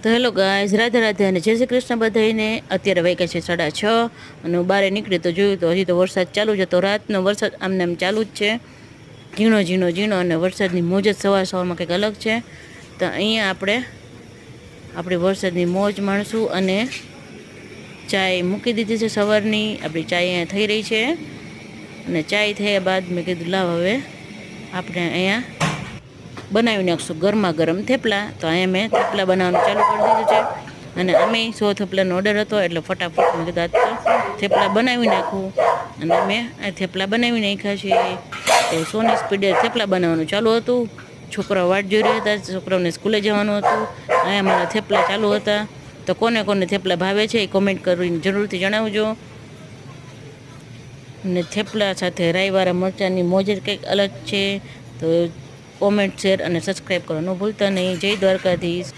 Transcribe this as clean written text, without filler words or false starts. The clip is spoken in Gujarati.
તો હેલો ગાઈઝ, રાધે રાધે અને જય શ્રી કૃષ્ણ બધાઈને। અત્યારે વાગ્યા છે 6:30 અને હું બહાર નીકળી તો જોયું તો હજી તો વરસાદ ચાલુ છે। તો રાતનો વરસાદ આમને આમ ચાલુ જ છે, ઝીણો ઝીણો ઝીણો, અને વરસાદની મોજ જ સવારમાં કંઈક અલગ છે। તો અહીંયા આપણી વરસાદની મોજ માણશું અને ચાય મૂકી દીધી છે સવારની। આપણી ચાય અહીંયા થઈ રહી છે અને ચાય થયા બાદ મેં કીધું લાવ હવે આપણે અહીંયા બનાવી નાખશું ગરમા ગરમ થેપલા। તો અહીંયા મેં થેપલા બનાવવાનું ચાલુ કરી દીધું છે અને અમે 100 થેપલાનો ઓર્ડર હતો એટલે ફટાફટ મેં કીધું આજ તો થેપલા બનાવી નાખું, અને મેં આ થેપલા બનાવી નાખ્યા છે। તો સોની સ્પીડે થેપલા બનાવવાનું ચાલુ હતું, છોકરાઓ વાટ જોઈ રહ્યા હતા, છોકરાઓને સ્કૂલે જવાનું હતું, અહીંયા મારા થેપલા ચાલુ હતા। તો કોને કોને થેપલા ભાવે છે એ કોમેન્ટ કરીને જરૂરથી જણાવજો। અને થેપલા સાથે રાઈવાળા મરચાંની મોજ જ કંઈક અલગ છે। તો કોમેન્ટ, શેર અને સબસ્ક્રાઈબ કરવાનું ભૂલતા નહીં। જય દ્વારકાધીશ।